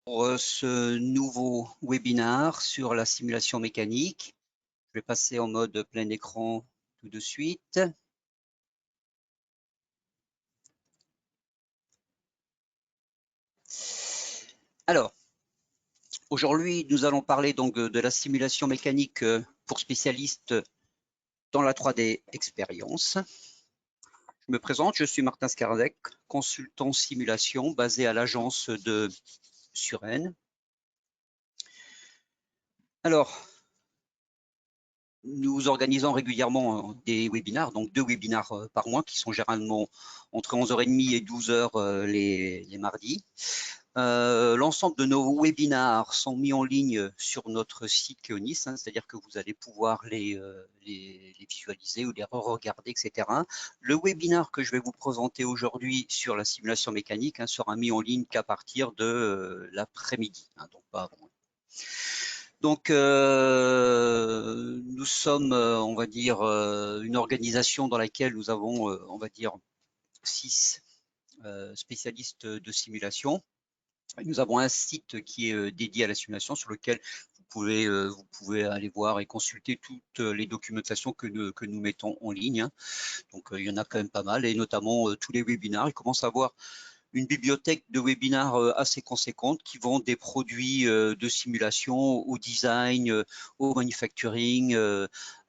Pour ce nouveau webinaire sur la simulation mécanique. Je vais passer en mode plein écran tout de suite. Alors, aujourd'hui, nous allons parler donc de la simulation mécanique pour spécialistes dans la 3D expérience. Je me présente, je suis Martin Skardek, consultant simulation basé à l'agence de Suresnes. Alors, nous organisons régulièrement des webinaires, donc 2 webinaires par mois qui sont généralement entre 11h30 et 12h les mardis. L'ensemble de nos webinaires sont mis en ligne sur notre site Keonis, c'est-à-dire que vous allez pouvoir les visualiser ou les re-regarder, etc. Le webinaire que je vais vous présenter aujourd'hui sur la simulation mécanique sera mis en ligne qu'à partir de l'après-midi, donc pas avant. Donc, nous sommes, on va dire, une organisation dans laquelle nous avons, on va dire, 6 spécialistes de simulation. Nous avons un site qui est dédié à la simulation sur lequel vous pouvez aller voir et consulter toutes les documentations que nous mettons en ligne. Donc, il y en a quand même pas mal, et notamment tous les webinaires. Il commence à avoir une bibliothèque de webinaires assez conséquente qui vont des produits de simulation au design, au manufacturing,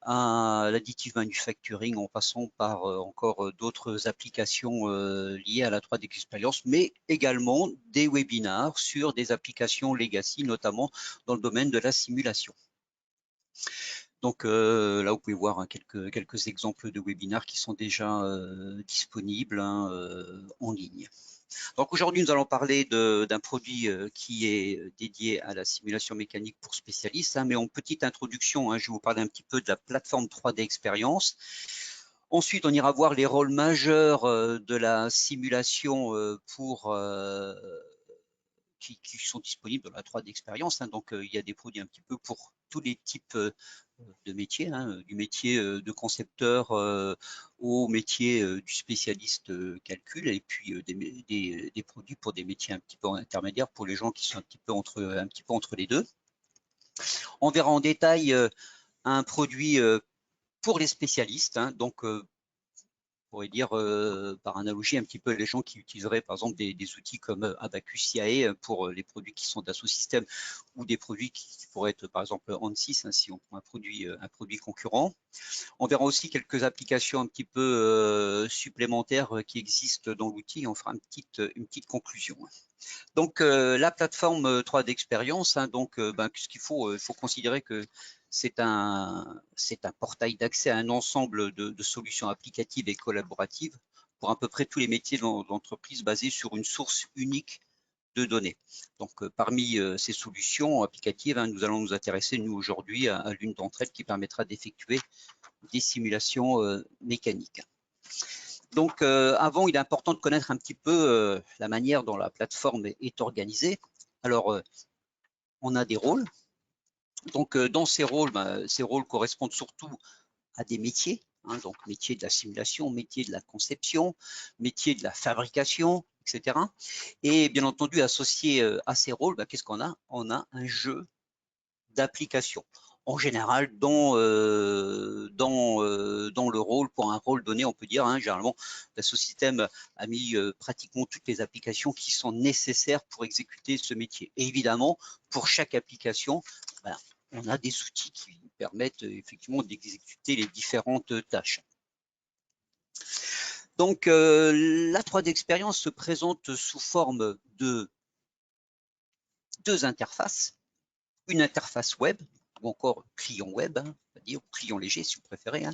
à l'additive manufacturing, en passant par encore d'autres applications liées à la 3D expérience, mais également des webinaires sur des applications legacy, notamment dans le domaine de la simulation. Donc là, vous pouvez voir quelques exemples de webinaires qui sont déjà disponibles en ligne. Donc aujourd'hui, nous allons parler d'un produit qui est dédié à la simulation mécanique pour spécialistes, mais en petite introduction, je vais vous parler un petit peu de la plateforme 3D Experience. Ensuite, on ira voir les rôles majeurs de la simulation qui sont disponibles dans la 3D Experience. Donc, il y a des produits un petit peu pour tous les types de métiers, du métier de concepteur au métier du spécialiste calcul, et puis des produits pour des métiers un petit peu intermédiaires pour les gens qui sont un petit peu entre les deux. On verra en détail un produit pour les spécialistes, donc on pourrait dire par analogie un petit peu les gens qui utiliseraient par exemple des outils comme Abacus IAE pour les produits qui sont d'Asso Systèmes, ou des produits qui pourraient être par exemple ANSYS, si on prend un produit concurrent. On verra aussi quelques applications un petit peu supplémentaires qui existent dans l'outil. On fera une petite conclusion. Donc la plateforme 3D Experience, donc ce qu'il faut considérer que c'est un portail d'accès à un ensemble de solutions applicatives et collaboratives pour à peu près tous les métiers de l'entreprise, basés sur une source unique de données. Donc parmi ces solutions applicatives, nous allons nous intéresser nous aujourd'hui à l'une d'entre elles qui permettra d'effectuer des simulations mécaniques. Donc, avant, il est important de connaître un petit peu la manière dont la plateforme est organisée. Alors, on a des rôles. Donc, dans ces rôles correspondent surtout à des métiers. Donc, métier de la simulation, métier de la conception, métier de la fabrication, etc. Et bien entendu, associé à ces rôles, qu'est-ce qu'on a? On a un jeu d'application. En général, dans le rôle, pour un rôle donné, on peut dire, généralement, Dassault Systèmes a mis pratiquement toutes les applications qui sont nécessaires pour exécuter ce métier. Et évidemment, pour chaque application, on a des outils qui permettent effectivement d'exécuter les différentes tâches. Donc, la 3D Experience se présente sous forme de 2 interfaces. Une interface web, ou encore client web, c'est-à-dire client léger si vous préférez,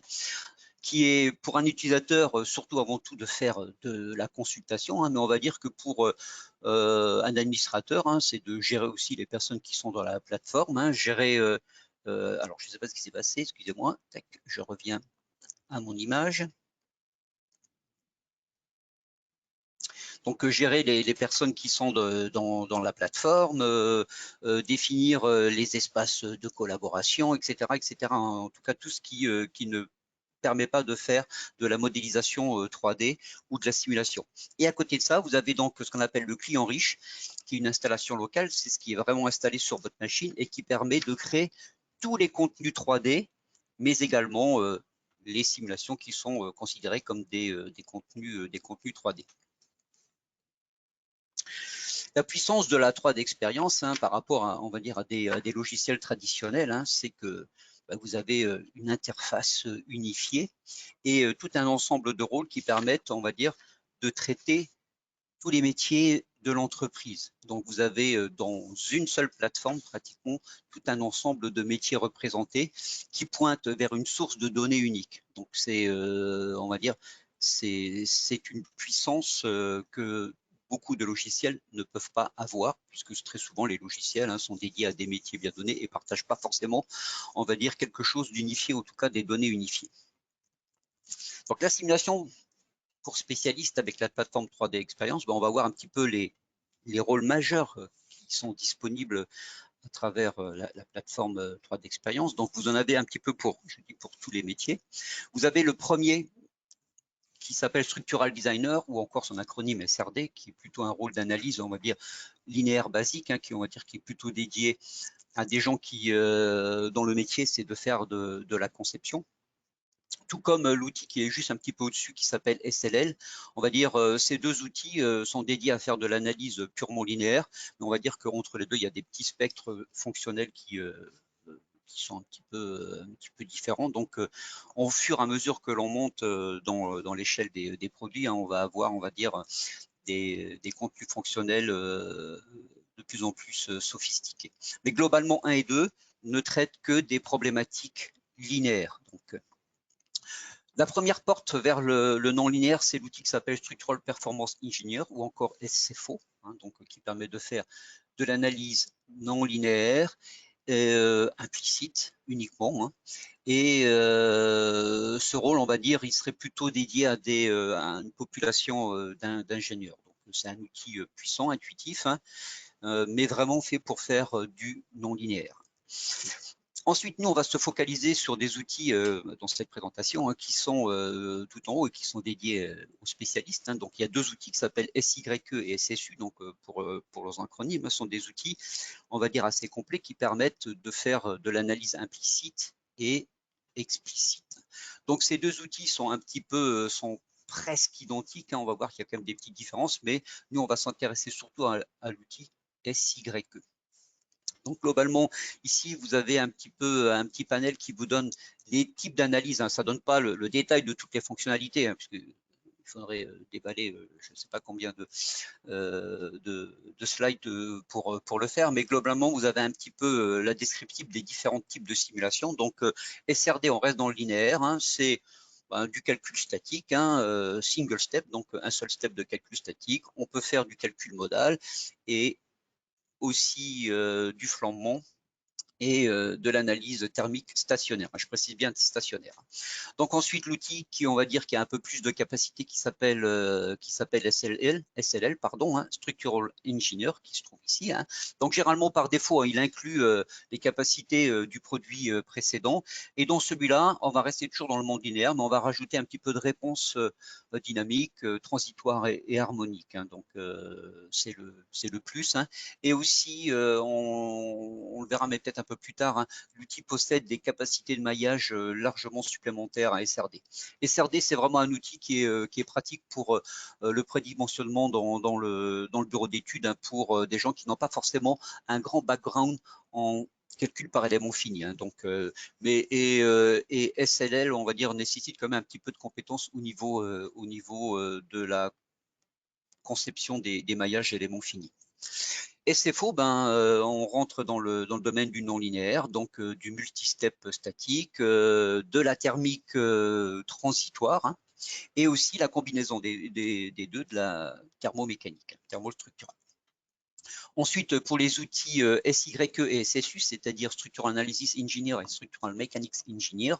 qui est pour un utilisateur surtout avant tout de faire de la consultation, mais on va dire que pour un administrateur, c'est de gérer aussi les personnes qui sont dans la plateforme, gérer, alors je ne sais pas ce qui s'est passé, excusez-moi, je reviens à mon image. Donc gérer les personnes qui sont dans la plateforme, définir les espaces de collaboration, etc., etc. En tout cas, tout ce qui ne permet pas de faire de la modélisation 3D ou de la simulation. Et à côté de ça, vous avez donc ce qu'on appelle le client riche, qui est une installation locale, c'est ce qui est vraiment installé sur votre machine et qui permet de créer tous les contenus 3D, mais également les simulations qui sont considérées comme des contenus 3D. La puissance de la 3D expérience par rapport à, on va dire, à des logiciels traditionnels, c'est que vous avez une interface unifiée et tout un ensemble de rôles qui permettent, on va dire, de traiter tous les métiers de l'entreprise. Donc, vous avez dans une seule plateforme pratiquement tout un ensemble de métiers représentés qui pointent vers une source de données unique. Donc, c'est, on va dire, c'est une puissance que beaucoup de logiciels ne peuvent pas avoir, puisque très souvent les logiciels sont dédiés à des métiers bien donnés et ne partagent pas forcément, on va dire, quelque chose d'unifié, en tout cas des données unifiées. Donc, la simulation pour spécialistes avec la plateforme 3D Experience, on va voir un petit peu les rôles majeurs qui sont disponibles à travers la plateforme 3D Experience. Donc, vous en avez un petit peu pour tous les métiers. Vous avez le premier qui s'appelle Structural Designer, ou encore son acronyme SRD, qui est plutôt un rôle d'analyse, on va dire, linéaire basique, qui, on va dire, qui est plutôt dédié à des gens qui, dont le métier, c'est de faire de la conception. Tout comme l'outil qui est juste un petit peu au-dessus qui s'appelle SLL. On va dire ces deux outils sont dédiés à faire de l'analyse purement linéaire, mais on va dire qu'entre les deux, il y a des petits spectres fonctionnels qui sont un petit peu différents. Donc, au fur et à mesure que l'on monte dans l'échelle des produits, on va avoir, on va dire, des contenus fonctionnels de plus en plus sophistiqués. Mais globalement, 1 et 2 ne traitent que des problématiques linéaires. Donc, la première porte vers le non-linéaire, c'est l'outil qui s'appelle Structural Performance Engineer ou encore SFO, donc, qui permet de faire de l'analyse non linéaire, implicite uniquement. Et ce rôle, on va dire, il serait plutôt dédié à une population d'ingénieurs. Donc, c'est un outil puissant, intuitif, mais vraiment fait pour faire du non linéaire. Ensuite, nous, on va se focaliser sur des outils dans cette présentation qui sont tout en haut et qui sont dédiés aux spécialistes. Donc, il y a deux outils qui s'appellent SYE et SSU, donc pour leurs acronymes, sont des outils, on va dire, assez complets qui permettent de faire de l'analyse implicite et explicite. Donc, ces deux outils sont un petit peu, sont presque identiques. On va voir qu'il y a quand même des petites différences, mais nous, on va s'intéresser surtout à l'outil SYE. Donc globalement, ici, vous avez un petit panel qui vous donne les types d'analyse. Ça ne donne pas le détail de toutes les fonctionnalités, puisqu'il faudrait déballer je ne sais pas combien de slides pour le faire, mais globalement, vous avez un petit peu la descriptive des différents types de simulations. Donc SRD, on reste dans le linéaire, c'est du calcul statique, single step, donc un seul step de calcul statique. On peut faire du calcul modal et aussi du flambement et de l'analyse thermique stationnaire. Je précise bien stationnaire. Donc ensuite l'outil qui, on va dire, qui a un peu plus de capacité, qui s'appelle SLL, pardon, Structural Engineer, qui se trouve ici. Donc généralement par défaut, il inclut les capacités du produit précédent. Et dans celui-là, on va rester toujours dans le monde linéaire, mais on va rajouter un petit peu de réponse dynamique, transitoire et harmonique. Donc c'est le plus. Et aussi, on le verra, mais peut-être un peu plus tard, l'outil possède des capacités de maillage largement supplémentaires à SRD. SRD, c'est vraiment un outil qui est pratique pour le prédimensionnement dans le bureau d'études pour des gens qui n'ont pas forcément un grand background en calcul par élément fini. Donc, et SLL, on va dire, nécessite quand même un petit peu de compétences au niveau de la conception des maillages éléments finis. SFO, on rentre dans le domaine du non-linéaire, donc du multistep statique, de la thermique transitoire, et aussi la combinaison des deux, de la thermomécanique, thermostructurale. Ensuite, pour les outils SYE et SSU, c'est-à-dire Structural Analysis Engineer et Structural Mechanics Engineer,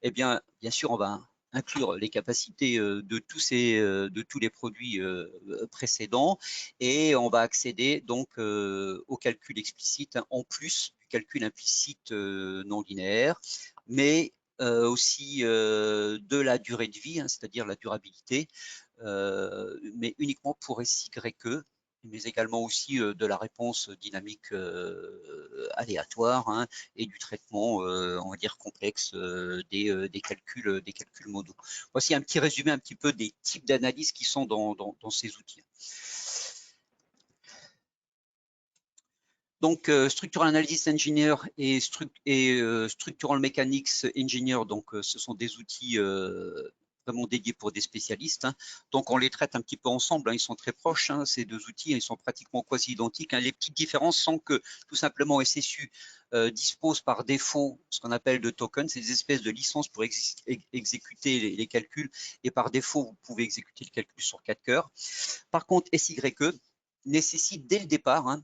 eh bien sûr, on va inclure les capacités de tous les produits précédents et on va accéder donc au calcul explicite en plus du calcul implicite non linéaire, mais aussi de la durée de vie, hein, c'est-à-dire la durabilité, mais uniquement pour SYE, mais également aussi de la réponse dynamique aléatoire, hein, et du traitement, on va dire, complexe des calculs modaux. Voici un petit résumé un petit peu des types d'analyses qui sont dans ces outils. Donc, Structural Analysis Engineer et Structural Mechanics Engineer, donc ce sont des outils vraiment dédiés pour des spécialistes, hein. Donc, on les traite un petit peu ensemble, hein. Ils sont très proches, hein, ces deux outils, ils sont pratiquement quasi identiques, hein. Les petites différences sont que tout simplement SSU dispose par défaut ce qu'on appelle de tokens, c'est des espèces de licences pour exécuter les calculs, et par défaut, vous pouvez exécuter le calcul sur 4 cœurs. Par contre, SYE nécessite dès le départ, hein,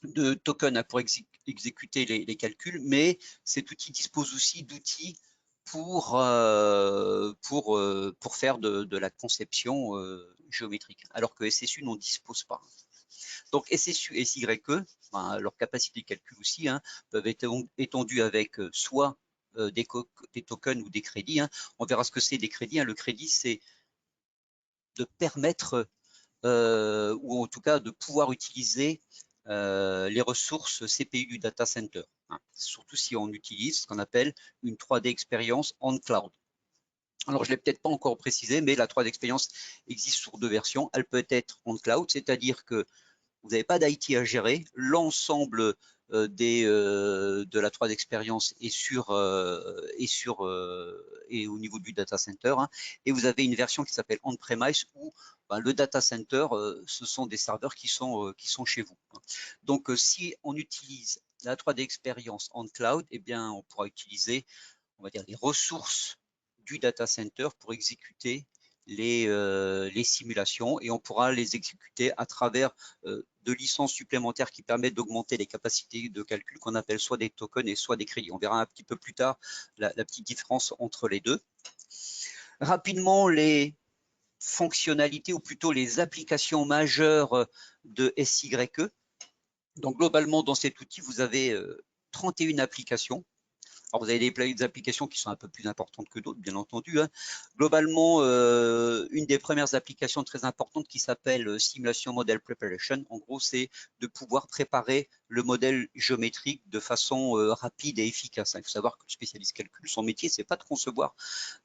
de tokens pour exécuter les calculs, mais cet outil dispose aussi d'outils pour faire de la conception géométrique, alors que SSU n'en dispose pas. Donc SSU et SYE, ben, leur capacité de calcul aussi, hein, peuvent être étendues avec soit des tokens ou des crédits, hein. On verra ce que c'est des crédits, hein. Le crédit, c'est de permettre, ou en tout cas de pouvoir utiliser les ressources CPU du data center, hein, surtout si on utilise ce qu'on appelle une 3D expérience on cloud. Alors, je ne l'ai peut-être pas encore précisé, mais la 3D expérience existe sur deux versions. Elle peut être on cloud, c'est-à-dire que vous n'avez pas d'IT à gérer, l'ensemble de la 3D expérience est et au niveau du data center, hein, et vous avez une version qui s'appelle on-premise où ben, le data center, ce sont des serveurs qui sont chez vous. Donc, si on utilise la 3D expérience en cloud, eh bien, on pourra utiliser, on va dire, les ressources du data center pour exécuter les simulations, et on pourra les exécuter à travers de licences supplémentaires qui permettent d'augmenter les capacités de calcul qu'on appelle soit des tokens et soit des crédits. On verra un petit peu plus tard la petite différence entre les deux. Rapidement, les fonctionnalités ou plutôt les applications majeures de SYE. Donc globalement, dans cet outil, vous avez 31 applications. Alors, vous avez des applications qui sont un peu plus importantes que d'autres, bien entendu, hein. Globalement, une des premières applications très importantes qui s'appelle Simulation Model Preparation, en gros, c'est de pouvoir préparer le modèle géométrique de façon rapide et efficace, hein. Il faut savoir que le spécialiste calcul, son métier, c'est pas de concevoir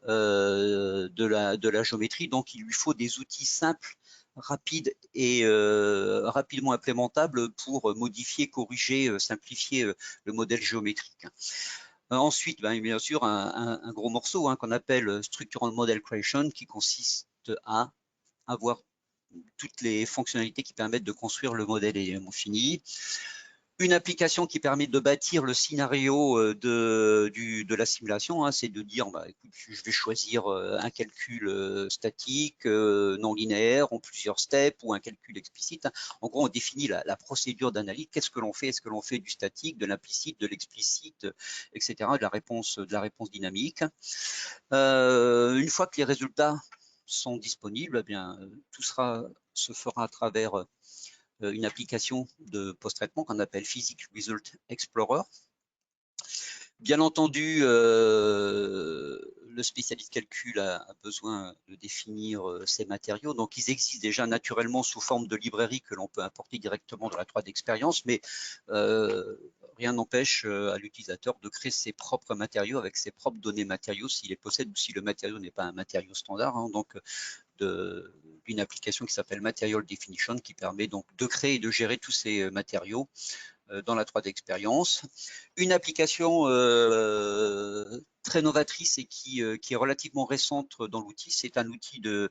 de la géométrie, donc il lui faut des outils simples, rapides et rapidement implémentables pour modifier, corriger, simplifier le modèle géométrique. Ensuite, bien sûr, un gros morceau, hein, qu'on appelle Structural Model Creation, qui consiste à avoir toutes les fonctionnalités qui permettent de construire le modèle élément fini. Une application qui permet de bâtir le scénario de la simulation, hein, c'est de dire, bah, écoute, je vais choisir un calcul statique, non linéaire, en plusieurs steps, ou un calcul explicite, hein. En gros, on définit la procédure d'analyse. Qu'est-ce que l'on fait? Est-ce que l'on fait du statique, de l'implicite, de l'explicite, etc., de la réponse dynamique? Une fois que les résultats sont disponibles, eh bien, tout se fera à travers une application de post-traitement qu'on appelle Physics Result Explorer. Bien entendu, le spécialiste calcul a besoin de définir ses matériaux. Donc, ils existent déjà naturellement sous forme de librairie que l'on peut importer directement dans la 3D expérience, mais rien n'empêche à l'utilisateur de créer ses propres matériaux avec ses propres données matériaux s'il les possède, ou si le matériau n'est pas un matériau standard, hein. Donc, d'une application qui s'appelle Material Definition, qui permet donc de créer et de gérer tous ces matériaux dans la 3D expérience. Une application très novatrice et qui est relativement récente dans l'outil, c'est un outil de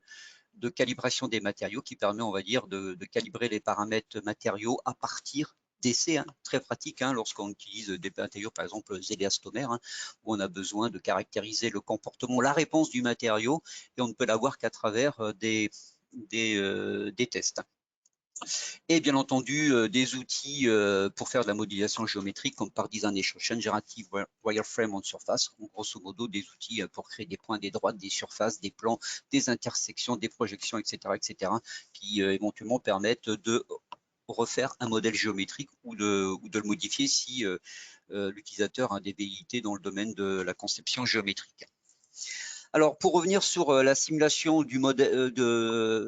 calibration des matériaux qui permet, on va dire, de calibrer les paramètres matériaux à partir d'essais, hein, très pratique, hein, lorsqu'on utilise des matériaux, par exemple zéléastomères, hein, où on a besoin de caractériser le comportement, la réponse du matériau, et on ne peut l'avoir qu'à travers des tests. Et bien entendu, des outils pour faire de la modélisation géométrique, comme par Design Extraction, Generative Wireframe on Surface, grosso modo des outils pour créer des points, des droites, des surfaces, des plans, des intersections, des projections, etc., qui éventuellement permettent de refaire un modèle géométrique ou de le modifier si l'utilisateur a des velléités dans le domaine de la conception géométrique. Alors, pour revenir sur la simulation du modèle,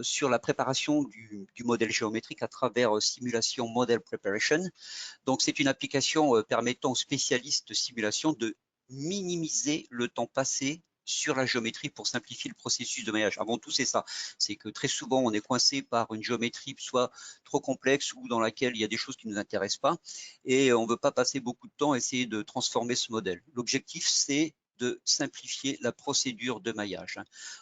sur la préparation du modèle géométrique à travers Simulation Model Preparation, donc c'est une application permettant aux spécialistes de simulation de minimiser le temps passé sur la géométrie pour simplifier le processus de maillage. Avant tout, c'est ça. C'est que très souvent, on est coincé par une géométrie soit trop complexe ou dans laquelle il y a des choses qui ne nous intéressent pas et on ne veut pas passer beaucoup de temps à essayer de transformer ce modèle. L'objectif, c'est de simplifier la procédure de maillage.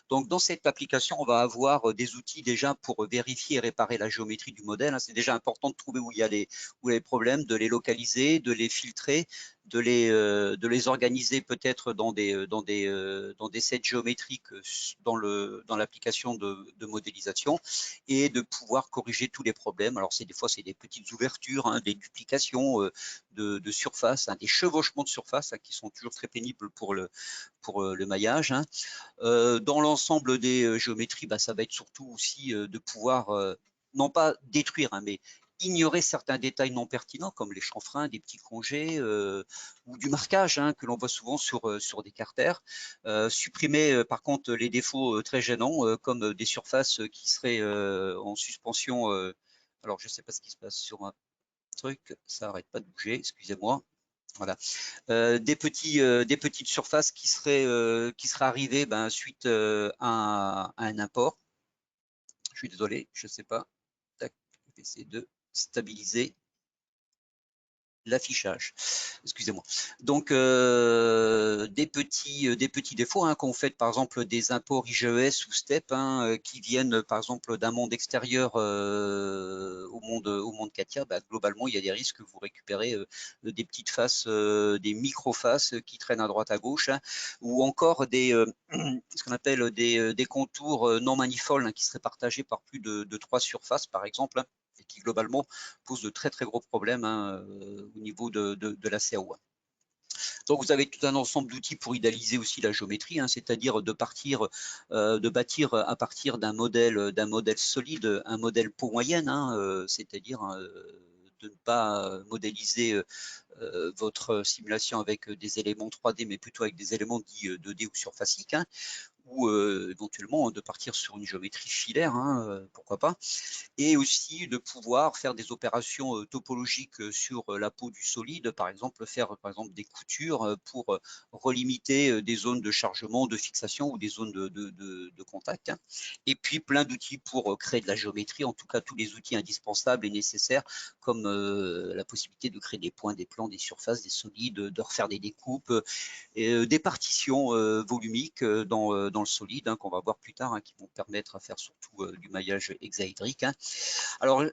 Donc, dans cette application, on va avoir des outils déjà pour vérifier et réparer la géométrie du modèle. C'est déjà important de trouver où il y a les problèmes, de les localiser, de les filtrer, de les organiser peut-être dans des sets géométriques dans l'application de modélisation et de pouvoir corriger tous les problèmes. Alors, des fois, c'est des petites ouvertures, des duplications de surface, des chevauchements de surface qui sont toujours très pénibles pour le maillage. Dans l'ensemble des géométries, ça va être surtout aussi de pouvoir, non pas détruire, mais ignorer certains détails non pertinents comme les chanfreins, des petits congés ou du marquage que l'on voit souvent sur des carters. Supprimer par contre les défauts très gênants comme des surfaces qui seraient en suspension. Alors je ne sais pas ce qui se passe sur un truc, ça n'arrête pas de bouger, excusez-moi. Voilà. Des petites surfaces qui seraient arrivées suite à un import. Je suis désolé, je ne sais pas. Tac, je vais essayer de stabiliser l'affichage. Excusez-moi. Donc des petits défauts quand vous faites par exemple des imports IGES ou STEP qui viennent par exemple d'un monde extérieur au monde CATIA. Globalement il y a des risques que vous récupérez des petites faces, des micro-faces qui traînent à droite à gauche ou encore ce qu'on appelle des contours non manifolds qui seraient partagés par plus de 3 surfaces par exemple et qui globalement pose de très gros problèmes au niveau de la CAO. Donc vous avez tout un ensemble d'outils pour idéaliser aussi la géométrie, c'est-à-dire de bâtir à partir d'un modèle solide, un modèle peau moyenne, c'est-à-dire de ne pas modéliser votre simulation avec des éléments 3D, mais plutôt avec des éléments dits 2D ou surfaciques, ou éventuellement de partir sur une géométrie filaire, pourquoi pas, et aussi de pouvoir faire des opérations topologiques sur la peau du solide, par exemple faire des coutures pour relimiter des zones de chargement, de fixation ou des zones de contact. Et puis plein d'outils pour créer de la géométrie, en tout cas tous les outils indispensables et nécessaires comme la possibilité de créer des points, des plans, des surfaces, des solides, de refaire des découpes, des partitions volumiques dans le solide qu'on va voir plus tard, qui vont permettre à faire surtout du maillage hexaédrique. Alors,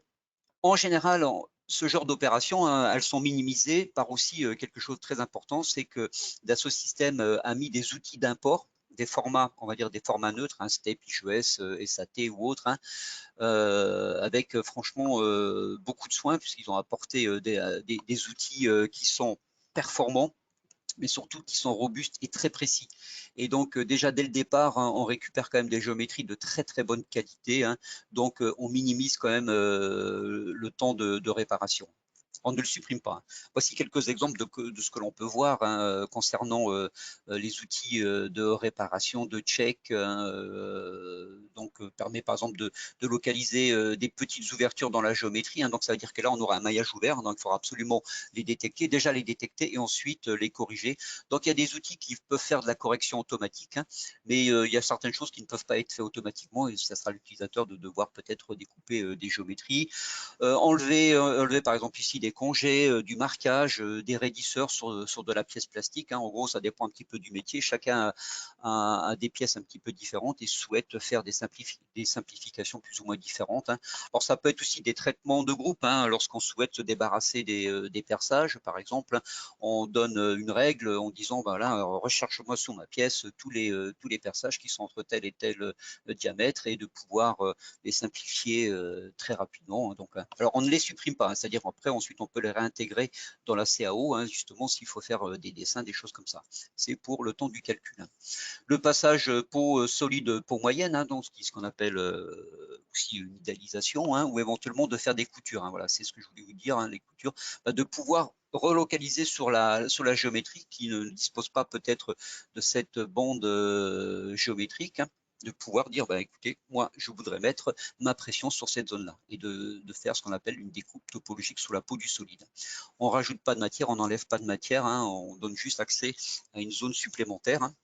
en général, ce genre d'opérations, elles sont minimisées par aussi quelque chose de très important, c'est que Dassault Systèmes a mis des outils d'import, des formats, on va dire des formats neutres, STEP, IGES, SAT ou autres, avec franchement beaucoup de soin, puisqu'ils ont apporté des outils qui sont performants, mais surtout qui sont robustes et très précis. Et donc déjà dès le départ, on récupère quand même des géométries de très bonne qualité, donc on minimise quand même le temps de réparation. On ne le supprime pas. Voici quelques exemples de ce que l'on peut voir concernant les outils de réparation, de check. Donc, permet par exemple de localiser des petites ouvertures dans la géométrie. Donc, ça veut dire que là, on aura un maillage ouvert. Donc, il faudra absolument les détecter, déjà les détecter et ensuite les corriger. Donc, il y a des outils qui peuvent faire de la correction automatique, mais il y a certaines choses qui ne peuvent pas être faites automatiquement et ça sera l'utilisateur de devoir peut-être découper des géométries. Enlever par exemple ici des congés, du marquage, des raidisseurs sur de la pièce plastique. En gros, ça dépend un petit peu du métier. Chacun a des pièces un petit peu différentes et souhaite faire des simplifications plus ou moins différentes. Alors, ça peut être aussi des traitements de groupe. Lorsqu'on souhaite se débarrasser des perçages, par exemple, on donne une règle en disant, voilà, recherche-moi sur ma pièce tous les perçages qui sont entre tel et tel diamètre et de pouvoir les simplifier très rapidement. Donc, alors on ne les supprime pas, c'est-à-dire après ensuite on peut les réintégrer dans la CAO, hein, justement s'il faut faire des dessins, des choses comme ça. C'est pour le temps du calcul. Hein. Le passage peau solide, peau moyenne, hein, donc ce qu'on appelle aussi une idéalisation, hein, ou éventuellement de faire des coutures. Hein, voilà, c'est ce que je voulais vous dire, hein, les coutures, de pouvoir relocaliser sur la géométrie qui ne dispose pas peut-être de cette bande géométrique. Hein, de pouvoir dire, écoutez, moi, je voudrais mettre ma pression sur cette zone-là et de faire ce qu'on appelle une découpe topologique sous la peau du solide. On ne rajoute pas de matière, on n'enlève pas de matière, hein, on donne juste accès à une zone supplémentaire. Hein.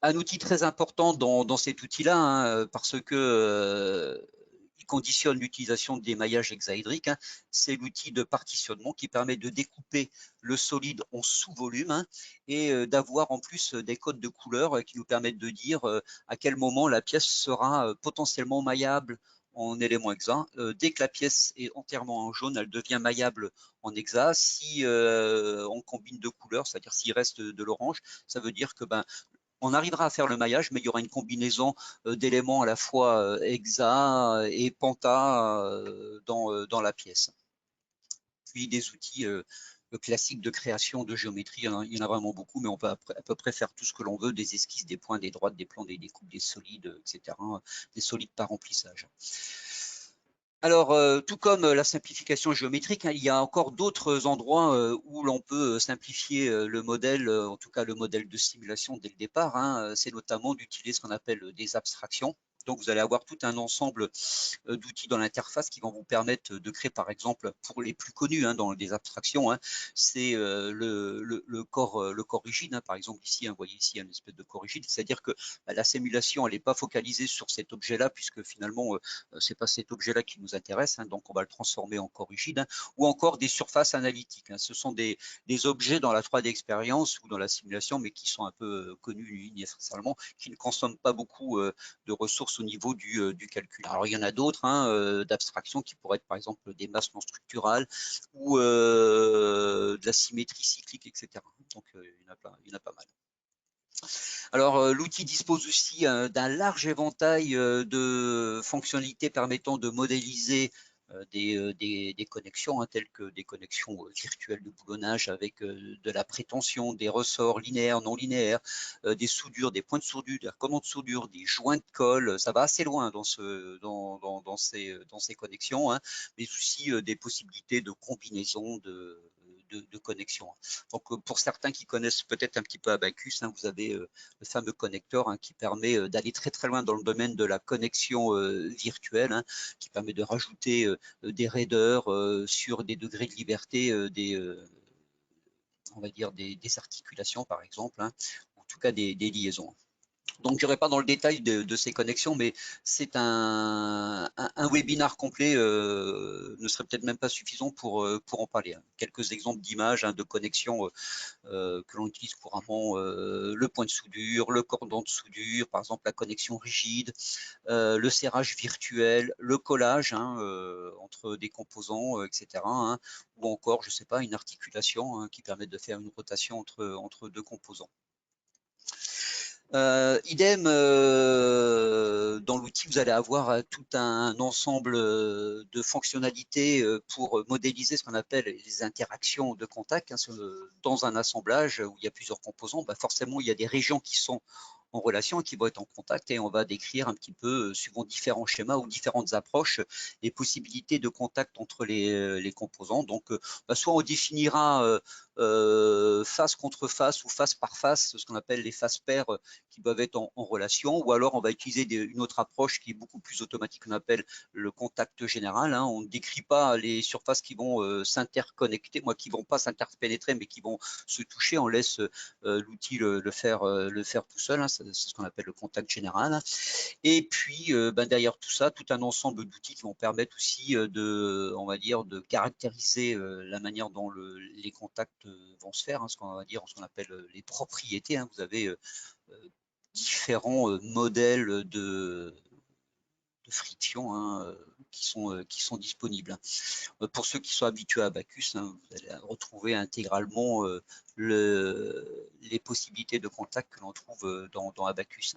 Un outil très important dans cet outil-là, hein, parce que il conditionne l'utilisation des maillages hexaédriques, hein, c'est l'outil de partitionnement qui permet de découper le solide en sous-volume hein, et d'avoir en plus des codes de couleurs qui nous permettent de dire à quel moment la pièce sera potentiellement maillable en éléments hexa. Dès que la pièce est entièrement en jaune, elle devient maillable en hexa. Si on combine deux couleurs, c'est-à-dire s'il reste de l'orange, ça veut dire que on arrivera à faire le maillage, mais il y aura une combinaison d'éléments à la fois hexa et penta dans la pièce. Puis des outils classiques de création de géométrie, il y en a vraiment beaucoup, mais on peut à peu près faire tout ce que l'on veut, des esquisses, des points, des droites, des plans, des découpes, des solides, etc., des solides par remplissage. Alors, tout comme la simplification géométrique, hein, il y a encore d'autres endroits où l'on peut simplifier le modèle, en tout cas le modèle de simulation dès le départ. Hein, c'est notamment d'utiliser ce qu'on appelle des abstractions. Donc, vous allez avoir tout un ensemble d'outils dans l'interface qui vont vous permettre de créer, par exemple, pour les plus connus hein, dans des abstractions, hein, c'est le corps rigide. Hein, par exemple, ici, hein, vous voyez ici un espèce de corps rigide, c'est-à-dire que la simulation, elle n'est pas focalisée sur cet objet-là, puisque finalement, c'est pas cet objet-là qui nous intéresse, hein, donc on va le transformer en corps rigide, hein, ou encore des surfaces analytiques. Hein, ce sont des objets dans la 3D expérience ou dans la simulation, mais qui sont un peu connus universalement, qui ne consomment pas beaucoup de ressources au niveau du calcul. Alors il y en a d'autres hein, d'abstraction qui pourraient être par exemple des masses non structurales ou de la symétrie cyclique, etc. Donc il y en a pas mal. Alors, l'outil dispose aussi d'un large éventail de fonctionnalités permettant de modéliser des connexions, hein, telles que des connexions virtuelles de boulonnage avec de la prétension, des ressorts linéaires, non linéaires, des soudures, des points de soudure, des recommandants de soudure, des joints de colle. Ça va assez loin dans ces connexions, hein, mais aussi des possibilités de combinaison de connexions. Donc, pour certains qui connaissent peut-être un petit peu Abaqus, hein, vous avez le fameux connecteur hein, qui permet d'aller très très loin dans le domaine de la connexion virtuelle, hein, qui permet de rajouter des raideurs sur des degrés de liberté, on va dire des articulations par exemple, hein, en tout cas des liaisons. Donc, je n'irai pas dans le détail de ces connexions, mais c'est un webinar complet ne serait peut-être même pas suffisant pour en parler. Hein. Quelques exemples d'images hein, de connexions que l'on utilise couramment, le point de soudure, le cordon de soudure, par exemple la connexion rigide, le serrage virtuel, le collage hein, entre des composants, etc. Hein, ou encore, je ne sais pas, une articulation hein, qui permet de faire une rotation entre deux composants. Idem, dans l'outil, vous allez avoir tout un ensemble de fonctionnalités pour modéliser ce qu'on appelle les interactions de contact. Hein, dans un assemblage où il y a plusieurs composants, forcément, il y a des régions qui sont en relation, qui vont être en contact et on va décrire un petit peu, suivant différents schémas ou différentes approches, les possibilités de contact entre les composants. Donc, soit on définira face contre face ou face par face, ce qu'on appelle les faces paires qui doivent être en relation, ou alors on va utiliser une autre approche qui est beaucoup plus automatique, qu'on appelle le contact général. Hein. On ne décrit pas les surfaces qui vont s'interconnecter, qui ne vont pas s'interpénétrer, mais qui vont se toucher. On laisse l'outil le faire tout seul. Hein. C'est ce qu'on appelle le contact général. Et puis, derrière tout ça, tout un ensemble d'outils qui vont permettre aussi on va dire, de caractériser la manière dont les contacts vont se faire, hein, ce qu'on appelle les propriétés. Hein. Vous avez différents modèles de friction hein, qui sont disponibles. Pour ceux qui sont habitués à Abaqus, hein, vous allez retrouver intégralement les possibilités de contact que l'on trouve dans Abaqus.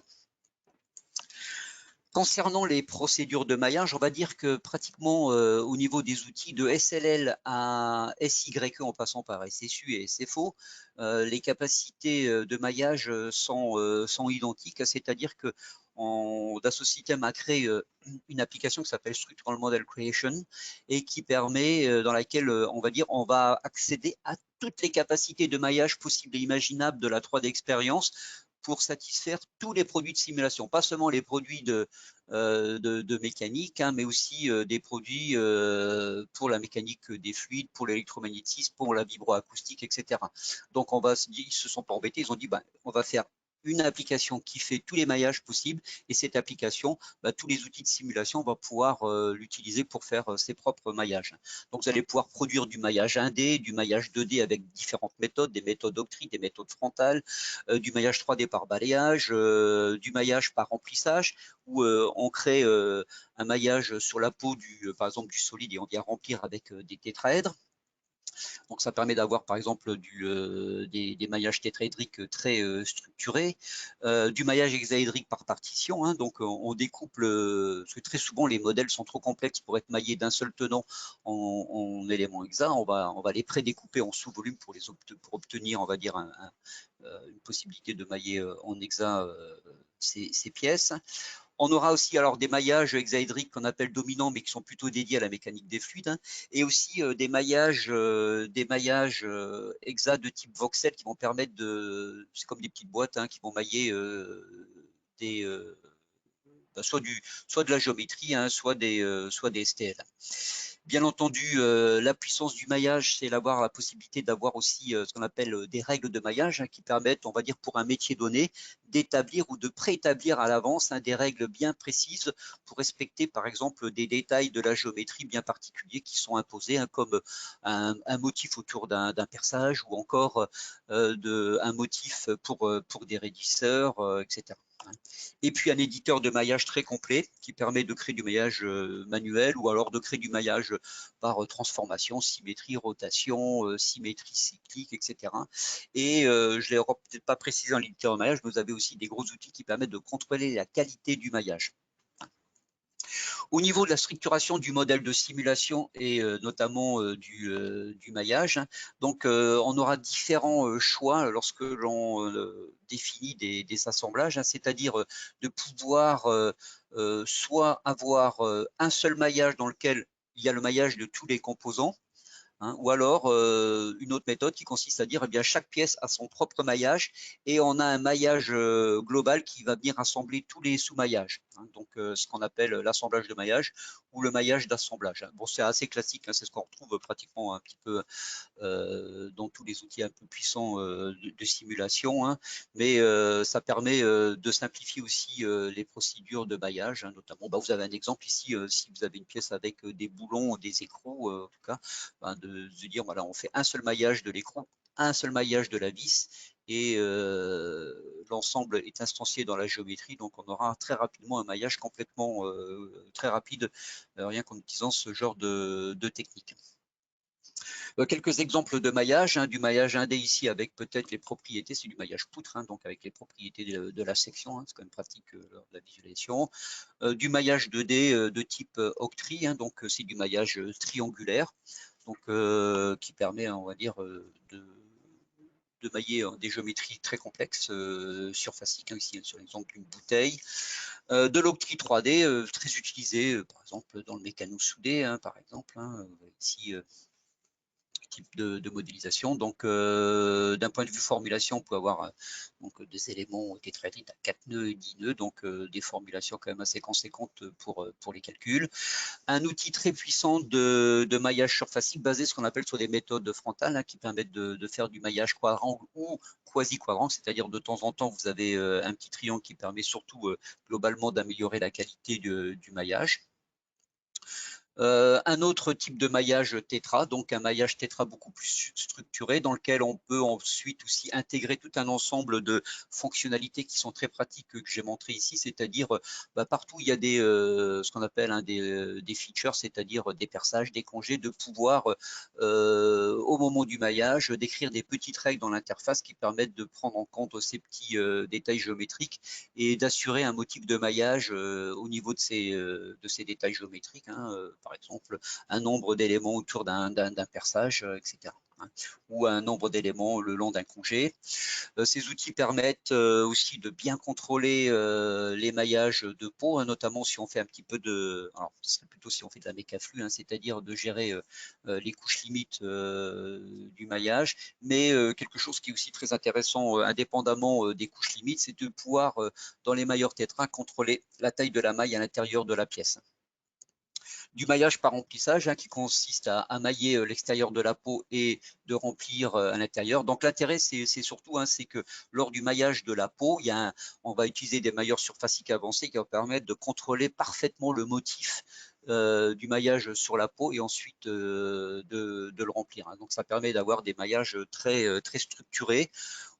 Concernant les procédures de maillage, on va dire que pratiquement au niveau des outils de SLL à SYE en passant par SSU et SFO, les capacités de maillage sont identiques, c'est-à-dire que Dassault Systèmes a créé une application qui s'appelle Structural Model Creation et qui permet, dans laquelle on va dire on va accéder à toutes les capacités de maillage possibles et imaginables de la 3D expérience pour satisfaire tous les produits de simulation, pas seulement les produits de mécanique, hein, mais aussi des produits pour la mécanique des fluides, pour l'électromagnétisme, pour la vibroacoustique, etc. Donc ils se sont pas embêtés, ils ont dit on va faire une application qui fait tous les maillages possibles et cette application, tous les outils de simulation, on va pouvoir l'utiliser pour faire ses propres maillages. Donc vous allez pouvoir produire du maillage 1D, du maillage 2D avec différentes méthodes, des méthodes octri, des méthodes frontales, du maillage 3D par balayage, du maillage par remplissage, où on crée un maillage sur la peau par exemple du solide et on vient remplir avec des tétraèdres. Donc ça permet d'avoir par exemple des maillages tétraédriques très structurés, du maillage hexaédrique par partition, hein, donc on découpe, parce que très souvent les modèles sont trop complexes pour être maillés d'un seul tenant en éléments hexa, on va les prédécouper en sous-volume pour obtenir, on va dire, une possibilité de mailler en hexa ces pièces. On aura aussi alors des maillages hexaédriques qu'on appelle dominants, mais qui sont plutôt dédiés à la mécanique des fluides, hein, et aussi des maillages hexa de type voxel qui vont permettre c'est comme des petites boîtes, hein, qui vont mailler des, soit de la géométrie, hein, soit des STL. Bien entendu, la puissance du maillage, c'est d'avoir la possibilité d'avoir aussi ce qu'on appelle des règles de maillage, hein, qui permettent, on va dire, pour un métier donné, d'établir ou de préétablir à l'avance, hein, des règles bien précises pour respecter, par exemple, des détails de la géométrie bien particuliers qui sont imposés, hein, comme un motif autour d'un perçage ou encore un motif pour des raidisseurs, etc. Et puis un éditeur de maillage très complet qui permet de créer du maillage manuel ou alors de créer du maillage par transformation, symétrie, rotation, symétrie cyclique, etc. Et je ne l'ai peut-être pas précisé en l'éditeur de maillage, mais vous avez aussi des gros outils qui permettent de contrôler la qualité du maillage. Au niveau de la structuration du modèle de simulation et notamment du maillage, hein, donc on aura différents choix lorsque l'on définit des assemblages, hein, c'est-à-dire de pouvoir soit avoir un seul maillage dans lequel il y a le maillage de tous les composants, hein, ou alors une autre méthode qui consiste à dire eh bien chaque pièce a son propre maillage et on a un maillage global qui va venir assembler tous les sous-maillages, hein, donc ce qu'on appelle l'assemblage de maillage ou le maillage d'assemblage, hein. Bon, c'est assez classique, hein, c'est ce qu'on retrouve pratiquement un petit peu dans tous les outils un peu puissants de simulation, hein, mais ça permet de simplifier aussi les procédures de maillage, hein, notamment, vous avez un exemple ici, si vous avez une pièce avec des boulons, des écrous, en tout cas, de se dire, voilà, on fait un seul maillage de l'écrou, un seul maillage de la vis, et l'ensemble est instancié dans la géométrie, donc on aura très rapidement un maillage complètement très rapide, rien qu'en utilisant ce genre de technique. Quelques exemples de maillage, hein, du maillage 1D ici avec peut-être les propriétés, c'est du maillage poutre, hein, donc avec les propriétés de la section, hein, c'est quand même pratique lors de la visualisation. Du maillage 2D de type octri, hein, donc c'est du maillage triangulaire, donc qui permet, on va dire, de mailler des géométries très complexes, surfaciques, hein, ici sur l'exemple d'une bouteille. De l'octri 3D, très utilisé, par exemple dans le mécano soudé, hein, par exemple, hein, ici type de modélisation. Donc, d'un point de vue formulation, on peut avoir donc, des éléments tétraédriques à 4 nœuds et 10 nœuds, donc des formulations quand même assez conséquentes pour les calculs. Un outil très puissant de maillage surfacique basé sur ce qu'on appelle sur des méthodes frontales, hein, qui permettent de faire du maillage quadrangle ou quasi-quadrangle, c'est-à-dire de temps en temps, vous avez un petit triangle qui permet surtout globalement d'améliorer la qualité du maillage. Un autre type de maillage tétra, donc un maillage tétra beaucoup plus structuré, dans lequel on peut ensuite aussi intégrer tout un ensemble de fonctionnalités qui sont très pratiques que j'ai montré ici, c'est-à-dire partout il y a ce qu'on appelle des features, c'est-à-dire des perçages, des congés, de pouvoir au moment du maillage décrire des petites règles dans l'interface qui permettent de prendre en compte ces petits détails géométriques et d'assurer un motif de maillage au niveau de ces détails géométriques, hein, par exemple un nombre d'éléments autour d'un perçage, etc. Hein, ou un nombre d'éléments le long d'un congé. Ces outils permettent aussi de bien contrôler les maillages de peau, hein, notamment si on fait un petit peu alors ce serait plutôt si on fait de la mécaflux, hein, c'est-à-dire de gérer les couches limites du maillage, mais quelque chose qui est aussi très intéressant, indépendamment des couches limites, c'est de pouvoir, dans les mailleurs tétra, contrôler la taille de la maille à l'intérieur de la pièce. Du maillage par remplissage, hein, qui consiste à mailler l'extérieur de la peau et de remplir à l'intérieur. Donc l'intérêt, c'est surtout, hein, c'est que lors du maillage de la peau, on va utiliser des mailleurs surfaciques avancés qui vont permettre de contrôler parfaitement le motif du maillage sur la peau et ensuite de le remplir, hein. Donc ça permet d'avoir des maillages très structurés,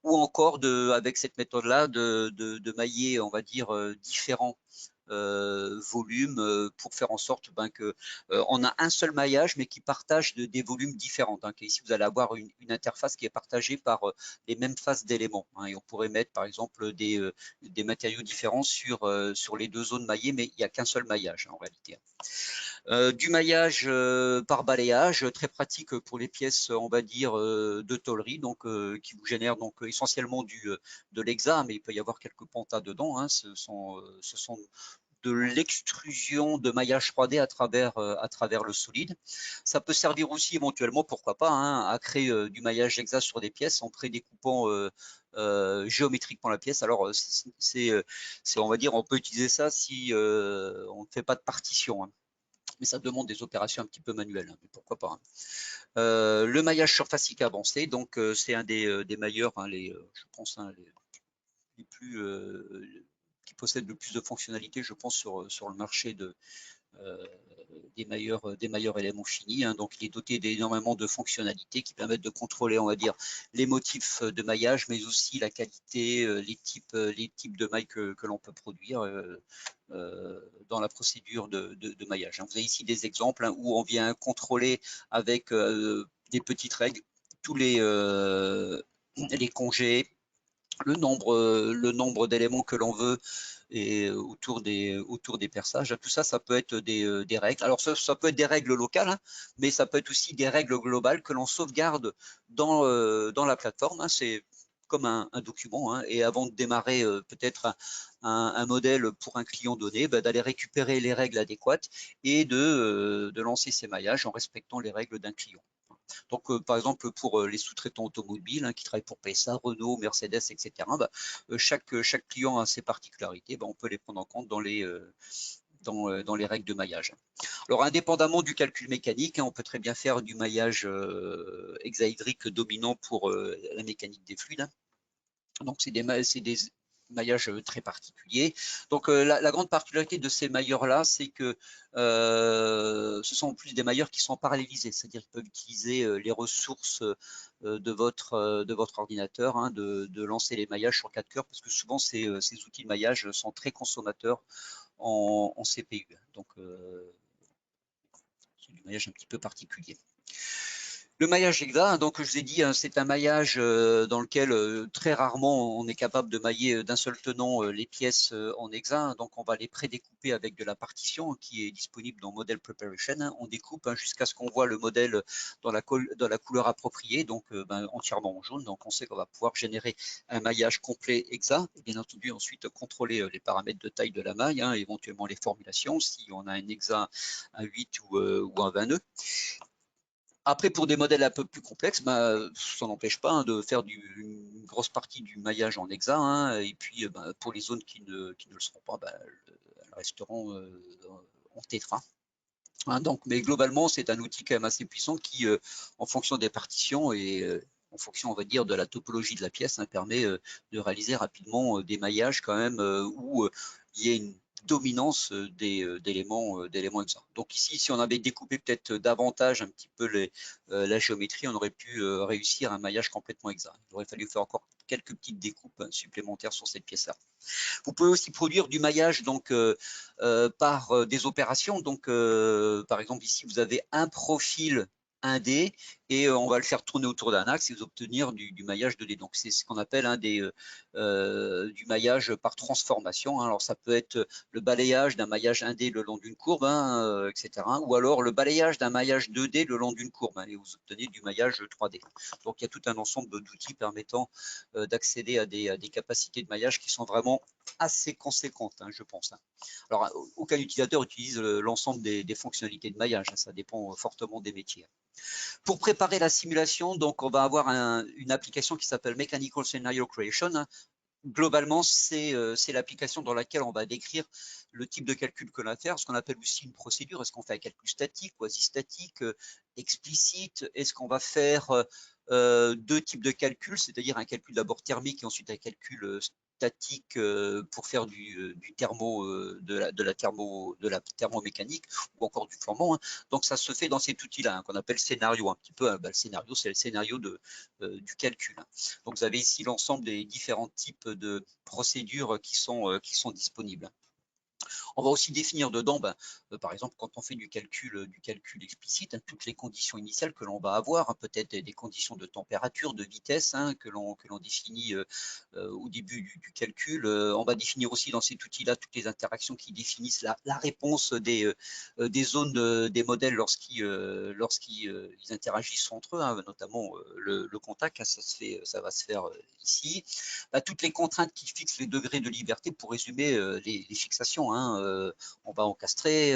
ou encore avec cette méthode-là de mailler, on va dire, différents volumes pour faire en sorte que on a un seul maillage mais qui partage des volumes différents. Donc ici vous allez avoir une interface qui est partagée par les mêmes faces d'éléments, hein, et on pourrait mettre par exemple des matériaux différents sur les deux zones maillées, mais il n'y a qu'un seul maillage en réalité. Du maillage par balayage, très pratique pour les pièces, on va dire, de tôlerie, donc qui vous génèrent donc essentiellement de l'hexa, mais il peut y avoir quelques pontas dedans, hein. Ce sont de l'extrusion de maillage 3D à travers le solide. Ça peut servir aussi éventuellement, pourquoi pas, hein, à créer du maillage hexa sur des pièces en prédécoupant géométriquement la pièce. Alors on va dire, on peut utiliser ça si on ne fait pas de partition, hein, mais ça demande des opérations un petit peu manuelles, hein, mais pourquoi pas, hein. Le maillage surfacique avancé, donc c'est un des mailleurs, hein, je pense, hein, les plus qui possèdent le plus de fonctionnalités, je pense, sur le marché euh, des meilleurs éléments finis, hein. Donc il est doté d'énormément de fonctionnalités qui permettent de contrôler, on va dire, les motifs de maillage, mais aussi la qualité, les types de mailles que l'on peut produire dans la procédure de maillage, hein. Vous avez ici des exemples, hein, où on vient contrôler avec des petites règles tous les congés, le nombre d'éléments que l'on veut et autour des perçages. Tout ça, ça peut être des règles. Alors ça peut être des règles locales, hein, mais ça peut être aussi des règles globales que l'on sauvegarde dans la plateforme, hein. C'est comme un document, hein, et avant de démarrer peut-être un modèle pour un client donné, d'aller récupérer les règles adéquates et de lancer ses maillages en respectant les règles d'un client. Donc, par exemple, pour les sous-traitants automobiles, hein, qui travaillent pour PSA, Renault, Mercedes, etc., chaque client a ses particularités, on peut les prendre en compte dans les règles de maillage. Alors, indépendamment du calcul mécanique, hein, on peut très bien faire du maillage hexaédrique dominant pour la mécanique des fluides, hein. Donc, c'est des maillages très particuliers. Donc, la grande particularité de ces mailleurs-là, c'est que ce sont en plus des mailleurs qui sont parallélisés, c'est-à-dire qu'ils peuvent utiliser les ressources de votre ordinateur, hein, de lancer les maillages sur 4 cœurs, parce que souvent, ces outils de maillage sont très consommateurs en CPU. Donc, c'est du maillage un petit peu particulier. Le maillage hexa, hein, donc je vous ai dit, hein, c'est un maillage dans lequel très rarement on est capable de mailler d'un seul tenant les pièces en hexa, hein. Donc on va les prédécouper avec de la partition, hein, qui est disponible dans Model Preparation, hein. On découpe, hein, jusqu'à ce qu'on voit le modèle dans la couleur appropriée, donc entièrement en jaune. Donc on sait qu'on va pouvoir générer un maillage complet hexa, et bien entendu ensuite contrôler les paramètres de taille de la maille, hein, éventuellement les formulations, si on a un hexa à 8 ou un 20 nœuds. Après, pour des modèles un peu plus complexes, ça n'empêche pas, hein, de faire une grosse partie du maillage en hexa, hein, et puis pour les zones qui ne le seront pas, elles resteront en tétra, hein. Donc, mais globalement, c'est un outil quand même assez puissant qui, en fonction des partitions et en fonction, on va dire, de la topologie de la pièce, hein, permet de réaliser rapidement des maillages quand même où il y a une dominance d'éléments exa. Donc ici, si on avait découpé peut-être davantage un petit peu la géométrie, on aurait pu réussir un maillage complètement exa. Il aurait fallu faire encore quelques petites découpes supplémentaires sur cette pièce-là. Vous pouvez aussi produire du maillage donc par des opérations. Donc, par exemple, ici, vous avez un profil 1D et on va le faire tourner autour d'un axe et vous obtenir du maillage 2D. Donc, c'est ce qu'on appelle du maillage par transformation. Alors, ça peut être le balayage d'un maillage 1D le long d'une courbe, etc. Ou alors le balayage d'un maillage 2D le long d'une courbe et vous obtenez du maillage 3D. Donc, il y a tout un ensemble d'outils permettant d'accéder à des capacités de maillage qui sont vraiment assez conséquentes, je pense. Alors, aucun utilisateur utilise l'ensemble des fonctionnalités de maillage, ça dépend fortement des métiers. Pour préparer la simulation, donc on va avoir une application qui s'appelle Mechanical Scenario Creation. Globalement, c'est l'application dans laquelle on va décrire le type de calcul que l'on va faire, ce qu'on appelle aussi une procédure. Est-ce qu'on fait un calcul statique, quasi-statique, explicite? Est-ce qu'on va faire deux types de calculs, c'est-à-dire un calcul d'abord thermique et ensuite un calcul statique pour faire du thermo, de la thermomécanique ou encore du flambant. Donc ça se fait dans cet outil-là qu'on appelle scénario un petit peu. Le scénario, c'est le scénario du calcul. Donc vous avez ici l'ensemble des différents types de procédures qui sont disponibles. On va aussi définir dedans, par exemple, quand on fait du calcul explicite, toutes les conditions initiales que l'on va avoir, peut-être des conditions de température, de vitesse que l'on définit au début du calcul. On va définir aussi dans cet outil-là toutes les interactions qui définissent la réponse des zones des modèles lorsqu'ils interagissent entre eux, notamment le contact, ça va se faire ici. Toutes les contraintes qui fixent les degrés de liberté, pour résumer les fixations. On va encastrer,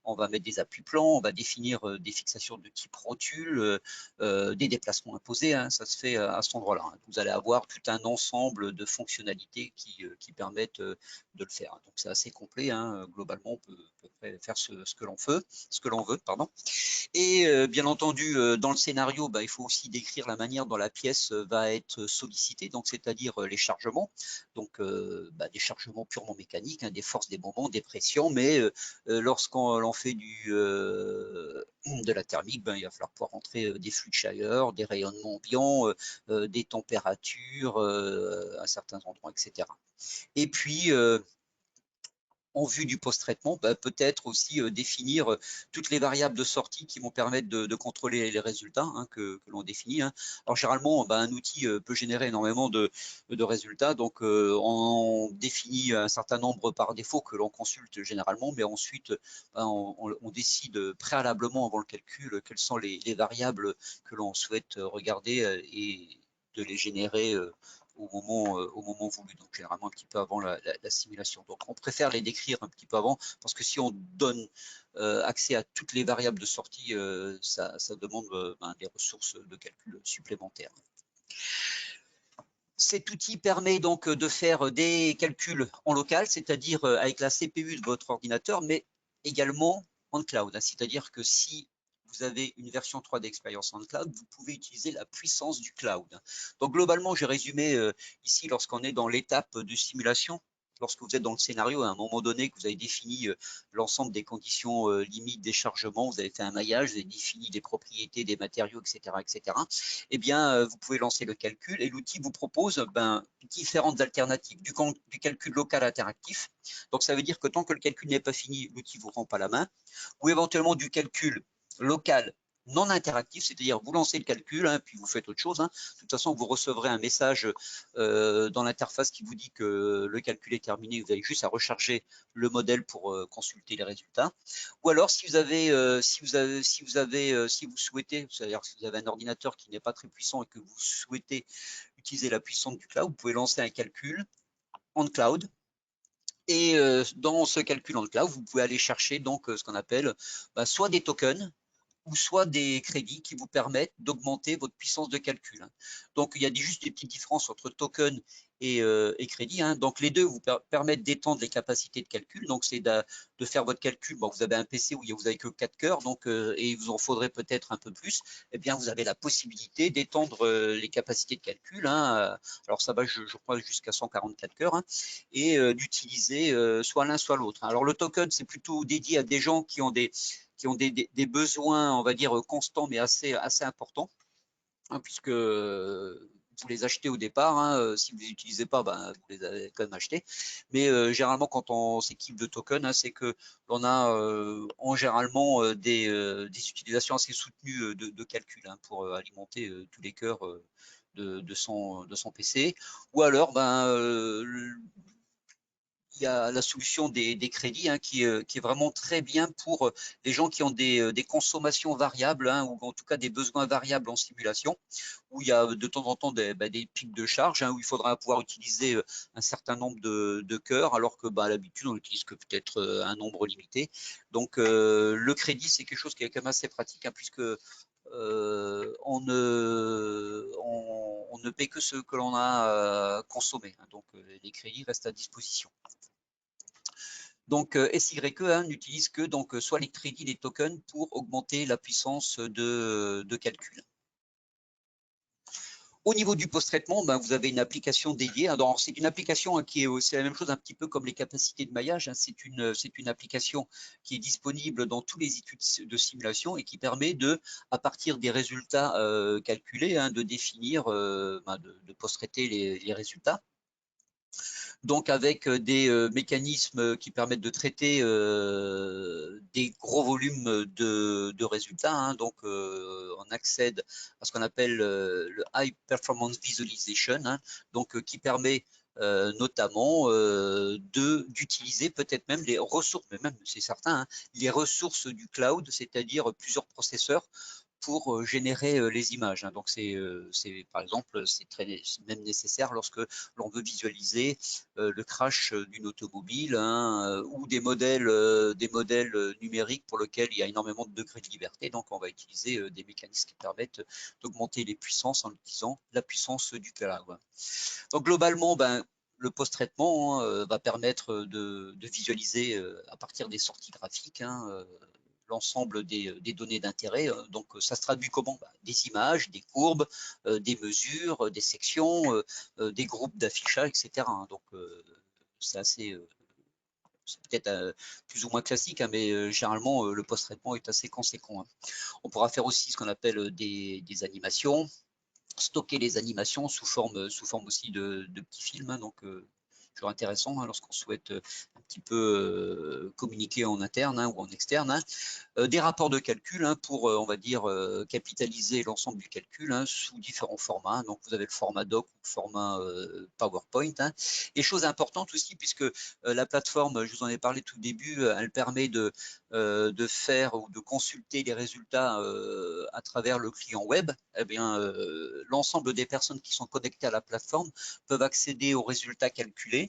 on va mettre des appuis-plans, on va définir des fixations de type rotule, des déplacements imposés, ça se fait à cet endroit-là. Vous allez avoir tout un ensemble de fonctionnalités qui permettent de le faire. Donc c'est assez complet, globalement on peut faire ce que l'on veut, pardon. Et bien entendu, dans le scénario, il faut aussi décrire la manière dont la pièce va être sollicitée, donc c'est-à-dire les chargements, donc des chargements purement mécaniques, des forces, des moments, des pressions, mais lorsqu'on fait de la thermique, il va falloir pouvoir rentrer des flux de chaleur, des rayonnements ambiants, des températures à certains endroits, etc. Et puis, en vue du post-traitement, peut-être aussi définir toutes les variables de sortie qui vont permettre de contrôler les résultats que l'on définit. Alors généralement, un outil peut générer énormément de résultats, donc on définit un certain nombre par défaut que l'on consulte généralement, mais ensuite on décide préalablement avant le calcul quelles sont les variables que l'on souhaite regarder et de les générer au moment voulu, donc généralement un petit peu avant la simulation. Donc on préfère les décrire un petit peu avant, parce que si on donne accès à toutes les variables de sortie, ça demande des ressources de calcul supplémentaires. Cet outil permet donc de faire des calculs en local, c'est-à-dire avec la CPU de votre ordinateur, mais également en cloud. C'est-à-dire que si vous avez une version 3 d'expérience en cloud, vous pouvez utiliser la puissance du cloud. Donc globalement, j'ai résumé ici lorsqu'on est dans l'étape de simulation. Lorsque vous êtes dans le scénario, à un moment donné, que vous avez défini l'ensemble des conditions limites des chargements, vous avez fait un maillage, vous avez défini les propriétés des matériaux, etc., eh bien, vous pouvez lancer le calcul et l'outil vous propose différentes alternatives. Du calcul local interactif, donc ça veut dire que tant que le calcul n'est pas fini, l'outil ne vous rend pas la main, ou éventuellement du calcul local non interactif, c'est-à-dire vous lancez le calcul, puis vous faites autre chose. De toute façon, vous recevrez un message dans l'interface qui vous dit que le calcul est terminé. Vous avez juste à recharger le modèle pour consulter les résultats. Ou alors, si vous souhaitez, c'est-à-dire si vous avez un ordinateur qui n'est pas très puissant et que vous souhaitez utiliser la puissance du cloud, vous pouvez lancer un calcul en cloud. Et dans ce calcul en cloud, vous pouvez aller chercher donc ce qu'on appelle soit des tokens ou soit des crédits qui vous permettent d'augmenter votre puissance de calcul. Donc, il y a juste des petites différences entre token et crédit. Donc, les deux vous permettent d'étendre les capacités de calcul. Donc, c'est de faire votre calcul. Bon, vous avez un PC où vous n'avez que 4 cœurs, donc, et il vous en faudrait peut-être un peu plus. Eh bien, vous avez la possibilité d'étendre les capacités de calcul. Alors, ça va, je crois, jusqu'à 144 cœurs, et d'utiliser soit l'un, soit l'autre. Alors, le token, c'est plutôt dédié à des gens qui ont des besoins, on va dire, constants, mais assez importants, puisque vous les achetez au départ. Si vous les utilisez pas, ben, vous les avez quand même achetés. Mais généralement, quand on s'équipe de tokens, c'est que l'on a généralement des utilisations assez soutenues de calcul, pour alimenter tous les cœurs de son PC. Ou alors, ben, il y a la solution des crédits, qui est vraiment très bien pour les gens qui ont des consommations variables, ou en tout cas des besoins variables en simulation, où il y a de temps en temps des pics de charge, où il faudra pouvoir utiliser un certain nombre de cœurs, alors que à l'habitude on n'utilise que peut-être un nombre limité. Donc le crédit, c'est quelque chose qui est quand même assez pratique, puisque on ne paie que ce que l'on a consommé. Donc les crédits restent à disposition. Donc SYE n'utilise que soit les crédits, les tokens pour augmenter la puissance de calcul. Au niveau du post-traitement, vous avez une application dédiée. Alors, c'est une application qui est aussi la même chose, un petit peu comme les capacités de maillage. C'est une application qui est disponible dans tous les études de simulation et qui permet à partir des résultats calculés, de définir, de post-traiter les résultats. Donc avec des mécanismes qui permettent de traiter des gros volumes de résultats. Donc on accède à ce qu'on appelle le High Performance Visualization, donc qui permet notamment d'utiliser peut-être même les ressources, mais même c'est certain, les ressources du cloud, c'est-à-dire plusieurs processeurs pour générer les images. Donc par exemple, c'est même nécessaire lorsque l'on veut visualiser le crash d'une automobile, ou des modèles numériques pour lesquels il y a énormément de degrés de liberté. Donc on va utiliser des mécanismes qui permettent d'augmenter les puissances en utilisant la puissance du cloud. Donc globalement, le post-traitement va permettre de visualiser à partir des sorties graphiques l'ensemble des données d'intérêt. Donc ça se traduit comment? Des images, des courbes, des mesures, des sections, des groupes d'affichage, etc. Donc c'est assez, c'est peut-être plus ou moins classique, mais généralement le post-traitement est assez conséquent. On pourra faire aussi ce qu'on appelle des animations, stocker les animations sous forme aussi de petits films. Donc toujours intéressant lorsqu'on souhaite un petit peu communiquer en interne ou en externe. Des rapports de calcul pour, on va dire, capitaliser l'ensemble du calcul sous différents formats. Donc, vous avez le format doc ou le format PowerPoint. Et chose importante aussi, puisque la plateforme, je vous en ai parlé tout début, elle permet de faire ou de consulter les résultats à travers le client web. Eh bien, l'ensemble des personnes qui sont connectées à la plateforme peuvent accéder aux résultats calculés.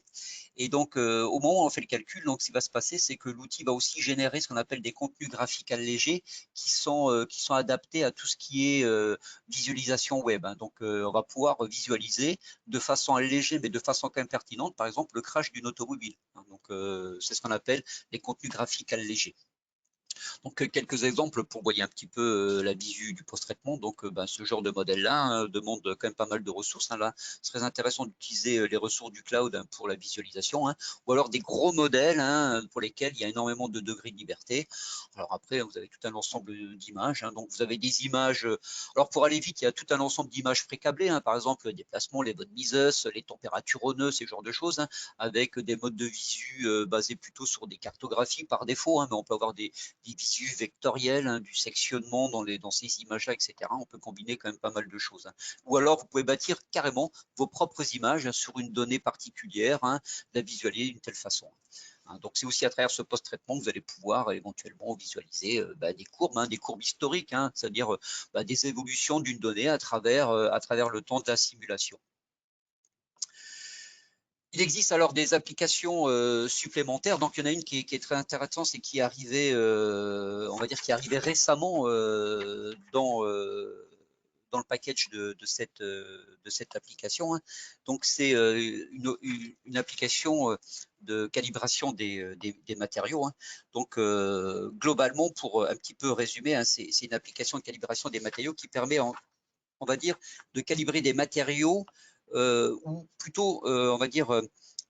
Et donc, au moment où on fait le calcul, donc, ce qui va se passer, c'est que l'outil va aussi générer ce qu'on appelle des contenus graphiques allégés qui sont adaptés à tout ce qui est visualisation web. Donc, on va pouvoir visualiser de façon allégée, mais de façon quand même pertinente, par exemple, le crash d'une automobile. Donc, c'est ce qu'on appelle les contenus graphiques allégés. Donc quelques exemples pour voyer un petit peu la visu du post-traitement. Donc ce genre de modèle-là demande quand même pas mal de ressources. Là, c'est très intéressant d'utiliser les ressources du cloud pour la visualisation, ou alors des gros modèles pour lesquels il y a énormément de degrés de liberté. Alors après, vous avez tout un ensemble d'images. Donc vous avez des images. Alors pour aller vite, il y a tout un ensemble d'images précablées. Par exemple, les déplacements, les bonnes mises, les températures oneuses, ces genres de choses, avec des modes de visu basés plutôt sur des cartographies par défaut. Mais on peut avoir des visu vectoriel, du sectionnement dans ces images-là, etc. On peut combiner quand même pas mal de choses. Ou alors, vous pouvez bâtir carrément vos propres images sur une donnée particulière, la visualiser d'une telle façon. Donc, c'est aussi à travers ce post-traitement que vous allez pouvoir éventuellement visualiser des courbes historiques, c'est-à-dire des évolutions d'une donnée à travers le temps de la simulation. Il existe alors des applications supplémentaires. Donc, il y en a une qui est très intéressante, c'est qui est arrivée, on va dire, qui est arrivée récemment dans le package de cette application, hein. Donc, c'est une application de calibration des matériaux, hein. Donc, globalement, pour un petit peu résumer, hein, c'est une application de calibration des matériaux qui permet, on va dire, de calibrer des matériaux ou plutôt, on va dire,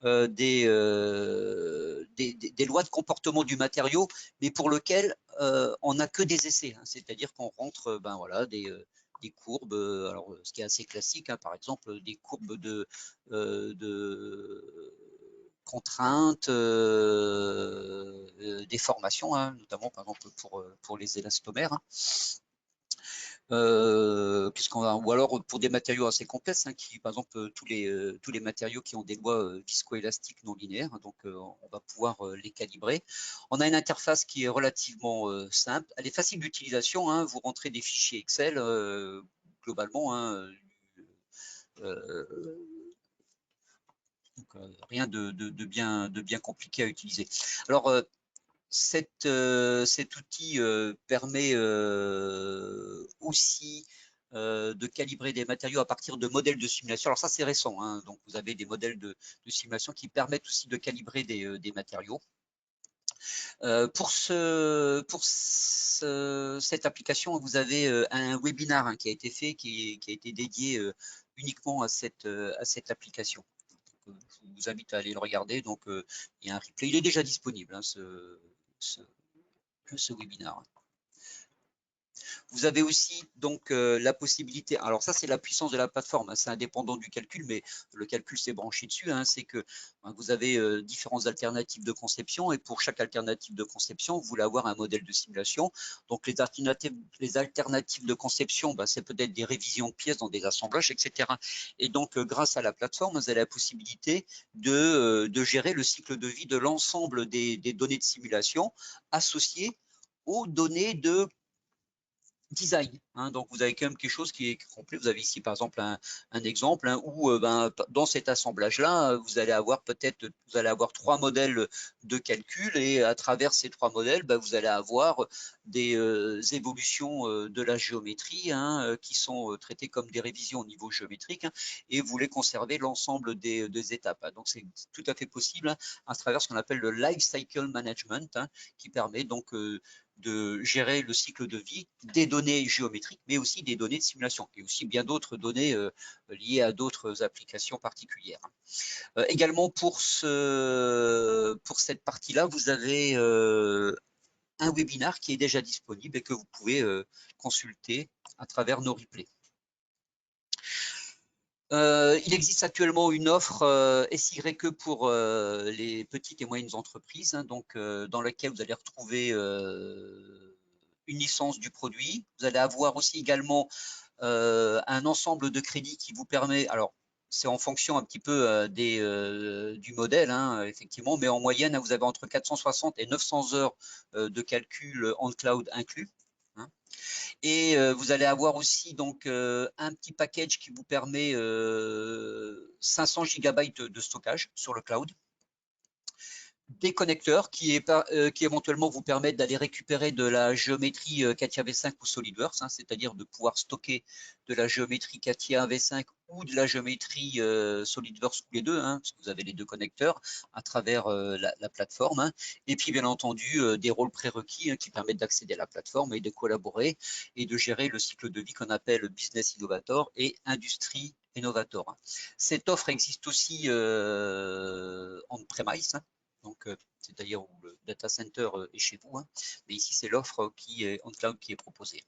des lois de comportement du matériau, mais pour lequel on n'a que des essais, hein. C'est-à-dire qu'on rentre ben, voilà, des courbes, alors ce qui est assez classique, hein, par exemple, des courbes de contraintes, des formations, hein, notamment par exemple pour les élastomères, hein. Ou alors pour des matériaux assez complexes, hein, qui, par exemple, tous les matériaux qui ont des lois viscoélastiques non linéaires, hein, donc on va pouvoir les calibrer. On a une interface qui est relativement simple, elle est facile d'utilisation, hein, vous rentrez des fichiers Excel globalement, hein, donc, rien de bien compliqué à utiliser. Alors, cet outil permet aussi de calibrer des matériaux à partir de modèles de simulation. Alors ça, c'est récent, hein. Donc vous avez des modèles de simulation qui permettent aussi de calibrer des matériaux. Cette application, vous avez un webinaire, hein, qui a été fait, qui a été dédié uniquement à cette application. Donc, je vous invite à aller le regarder. Donc, il y a un replay. Il est déjà disponible, hein, ce webinaire. Vous avez aussi donc la possibilité, alors ça c'est la puissance de la plateforme, hein, c'est indépendant du calcul, mais le calcul s'est branché dessus, hein, c'est que vous avez différentes alternatives de conception et pour chaque alternative de conception, vous voulez avoir un modèle de simulation. Donc les alternatives de conception, c'est peut-être des révisions de pièces dans des assemblages, etc. Et donc grâce à la plateforme, vous avez la possibilité de gérer le cycle de vie de l'ensemble des données de simulation associées aux données de design, hein. Donc vous avez quand même quelque chose qui est complet. Vous avez ici par exemple un exemple, hein, où dans cet assemblage-là, vous allez avoir trois modèles de calcul et à travers ces trois modèles, vous allez avoir des évolutions de la géométrie, hein, qui sont traitées comme des révisions au niveau géométrique, hein, et vous voulez conserver l'ensemble des étapes, hein. Donc c'est tout à fait possible, hein, à travers ce qu'on appelle le life cycle management, hein, qui permet donc de gérer le cycle de vie des données géométriques, mais aussi des données de simulation, et aussi bien d'autres données liées à d'autres applications particulières. Également pour cette partie-là, vous avez un webinaire qui est déjà disponible et que vous pouvez consulter à travers nos replays. Il existe actuellement une offre SYE pour les petites et moyennes entreprises, hein, donc dans laquelle vous allez retrouver une licence du produit. Vous allez avoir aussi également un ensemble de crédits qui vous permet, alors c'est en fonction un petit peu du modèle, hein, effectivement, mais en moyenne, vous avez entre 460 et 900 heures de calcul on cloud inclus, hein. Et vous allez avoir aussi donc un petit package qui vous permet 500 gigabytes de stockage sur le cloud, des connecteurs qui éventuellement vous permettent d'aller récupérer de la géométrie CATIA V5 ou SolidWorks, hein, c'est-à-dire de pouvoir stocker de la géométrie CATIA V5 ou de la géométrie SolidWorks, ou les deux, hein, parce que vous avez les deux connecteurs à travers la plateforme, hein. Et puis bien entendu des rôles prérequis, hein, qui permettent d'accéder à la plateforme et de collaborer et de gérer le cycle de vie qu'on appelle Business Innovator et Industrie Innovator. Cette offre existe aussi on-premise, hein, donc c'est-à-dire où le data center est chez vous, hein. Mais ici c'est l'offre qui est on cloud qui est proposée.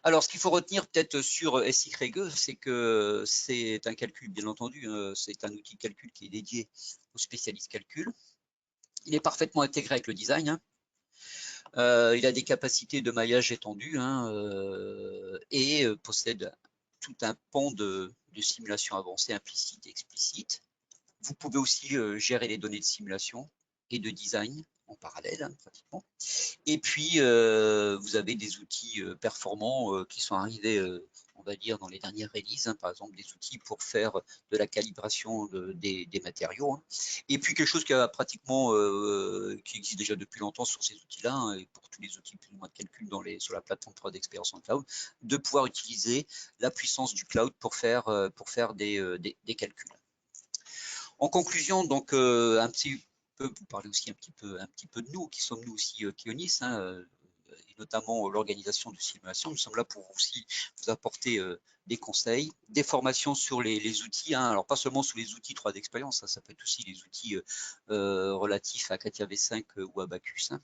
Alors, ce qu'il faut retenir peut-être sur SYE, c'est que c'est un calcul, bien entendu, c'est un outil de calcul qui est dédié aux spécialistes calcul. Il est parfaitement intégré avec le design, hein. Il a des capacités de maillage étendues, hein, et possède tout un pan de simulation avancée, implicite et explicite. Vous pouvez aussi gérer les données de simulation et de design en parallèle, hein, pratiquement. Et puis, vous avez des outils performants qui sont arrivés, on va dire, dans les dernières releases, hein, par exemple des outils pour faire de la calibration des matériaux. Hein. Et puis quelque chose qui existe déjà depuis longtemps sur ces outils-là, hein, et pour tous les outils plus ou moins de calcul sur la plateforme 3D Experience en cloud, de pouvoir utiliser la puissance du cloud pour faire des calculs. En conclusion, donc un petit peu, vous parlez aussi un petit peu de nous, qui sommes-nous aussi Keonis, hein, et notamment l'organisation de simulation. Nous sommes là pour aussi vous apporter des conseils, des formations sur les outils, hein, alors pas seulement sur les outils 3D Experience, hein, ça peut être aussi les outils relatifs à CATIA V5 ou Abacus. Hein.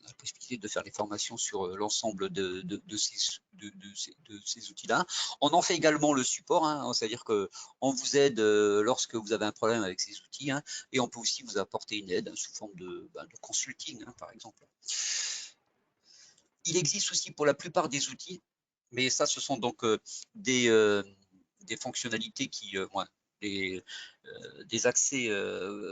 La possibilité de faire des formations sur l'ensemble de ces outils-là. On en fait également le support, hein, c'est-à-dire qu'on vous aide lorsque vous avez un problème avec ces outils, hein, et on peut aussi vous apporter une aide sous forme de consulting, hein, par exemple. Il existe aussi pour la plupart des outils, mais ça, ce sont donc des fonctionnalités qui, des accès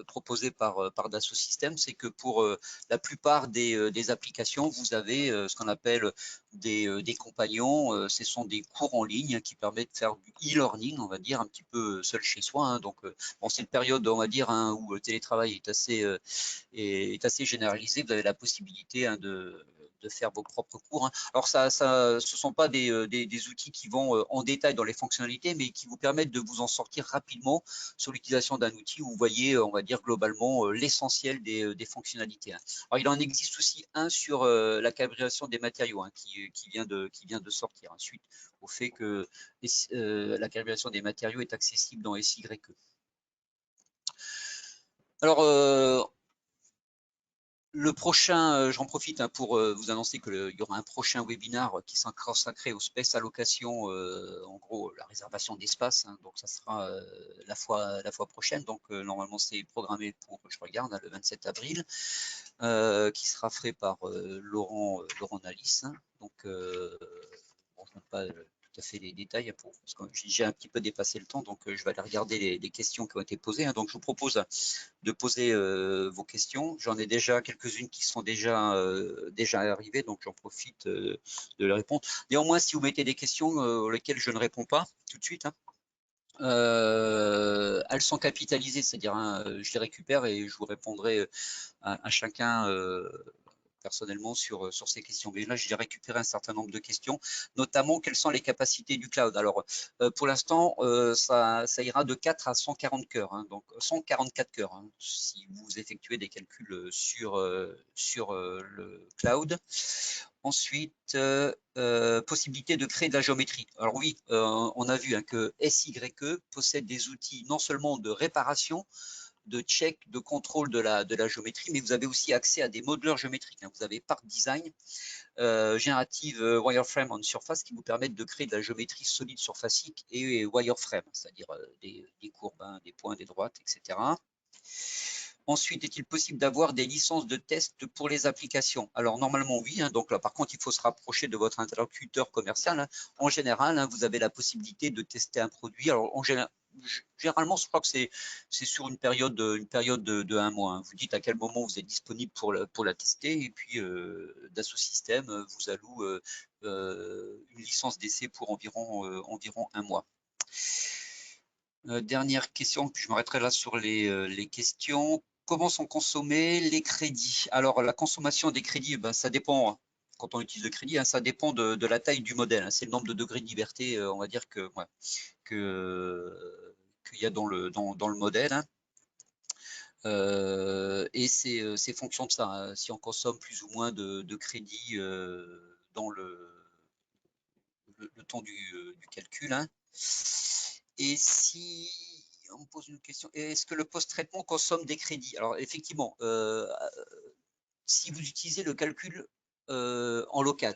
proposés par Dassault Systèmes, c'est que pour la plupart des applications, vous avez ce qu'on appelle des compagnons. Ce sont des cours en ligne qui permettent de faire du e-learning, on va dire, un petit peu seul chez soi. Hein. Donc, bon, c'est une période, on va dire, hein, où le télétravail est assez généralisé. Vous avez la possibilité, hein, de faire vos propres cours. Hein. Alors, ce ne sont pas des outils qui vont en détail dans les fonctionnalités, mais qui vous permettent de vous en sortir rapidement sur l'utilisation d'un outil où vous voyez, on va dire, globalement l'essentiel des fonctionnalités. Hein. Alors, il en existe aussi un sur la calibration des matériaux, hein, qui vient de sortir, hein, suite au fait que la calibration des matériaux est accessible dans SYE. Alors, le prochain, j'en profite, hein, pour vous annoncer qu'il y aura un prochain webinaire qui sera consacré au space allocation, en gros la réservation d'espace. Hein, donc ça sera la fois prochaine. Donc normalement c'est programmé pour, je regarde, hein, le 27 avril, qui sera fait par Laurent Nalis. Hein, donc bon, je ne donne pas tout à fait les détails parce que j'ai un petit peu dépassé le temps, donc je vais aller regarder les questions qui ont été posées. Hein, donc je vous propose de poser vos questions. J'en ai déjà quelques-unes qui sont déjà arrivées, donc j'en profite de les répondre. Néanmoins, si vous mettez des questions auxquelles je ne réponds pas tout de suite, hein, elles sont capitalisées, c'est-à-dire hein, je les récupère et je vous répondrai à chacun personnellement sur ces questions. Mais là, j'ai récupéré un certain nombre de questions, notamment quelles sont les capacités du cloud. Alors, pour l'instant, ça ira de 4 à 140 cœurs, hein, donc 144 cœurs, hein, si vous effectuez des calculs sur le cloud. Ensuite, possibilité de créer de la géométrie. Alors oui, on a vu hein, que SYE possède des outils non seulement de réparation, de check, de contrôle de la géométrie, mais vous avez aussi accès à des modeleurs géométriques. Hein. Vous avez Part Design, générative wireframe on surface qui vous permettent de créer de la géométrie solide surfacique et wireframe, c'est-à-dire des courbes, hein, des points, des droites, etc. Ensuite, est-il possible d'avoir des licences de test pour les applications? Alors, normalement, oui. Hein, donc là, par contre, il faut se rapprocher de votre interlocuteur commercial. Hein. En général, hein, vous avez la possibilité de tester un produit. Alors, généralement, je crois que c'est sur une période de 1 mois. Hein. Vous dites à quel moment vous êtes disponible pour la tester. Et puis, Dassault Systèmes vous alloue une licence d'essai pour environ 1 mois. Dernière question, puis je m'arrêterai là sur les questions. Comment sont consommés les crédits? Alors, la consommation des crédits, ben, ça dépend. Hein. Quand on utilise le crédit, hein, ça dépend de la taille du modèle. Hein. C'est le nombre de degrés de liberté, on va dire, qu'il y a dans le modèle. Hein. Et c'est fonction de ça. Hein. Si on consomme plus ou moins de crédits dans le temps du calcul. Hein. Et si on me pose une question, est-ce que le post-traitement consomme des crédits? Alors effectivement, si vous utilisez le calcul en local,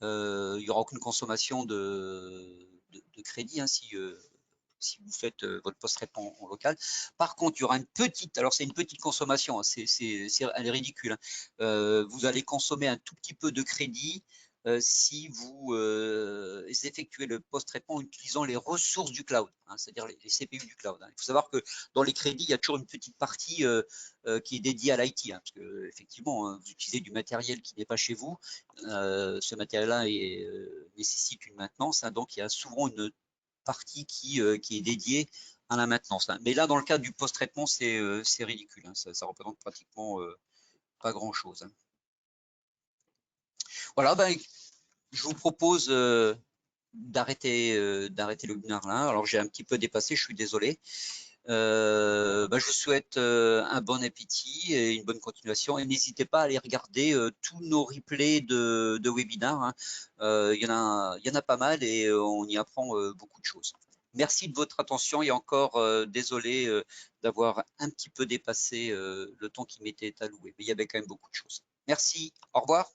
il n'y aura aucune consommation de crédit hein, si vous faites votre post-traitement en local. Par contre, il y aura une petite, alors c'est une petite consommation, hein, elle est ridicule. Hein. Vous allez consommer un tout petit peu de crédit si vous effectuer le post-traitement en utilisant les ressources du cloud, hein, c'est-à-dire les CPU du cloud. Hein. Il faut savoir que dans les crédits, il y a toujours une petite partie qui est dédiée à l'IT, hein, parce que effectivement, hein, vous utilisez du matériel qui n'est pas chez vous. Ce matériel-là nécessite une maintenance, hein, donc il y a souvent une partie qui est dédiée à la maintenance. Hein. Mais là, dans le cas du post-traitement, c'est ridicule. Hein. Ça représente pratiquement pas grand-chose. Hein. Voilà, ben, je vous propose d'arrêter le webinaire là. Alors j'ai un petit peu dépassé, je suis désolé. Ben, je vous souhaite un bon appétit et une bonne continuation. Et n'hésitez pas à aller regarder tous nos replays de webinaires. Hein. Il y en a pas mal et on y apprend beaucoup de choses. Merci de votre attention et encore désolé d'avoir un petit peu dépassé le temps qui m'était alloué. Mais il y avait quand même beaucoup de choses. Merci, au revoir.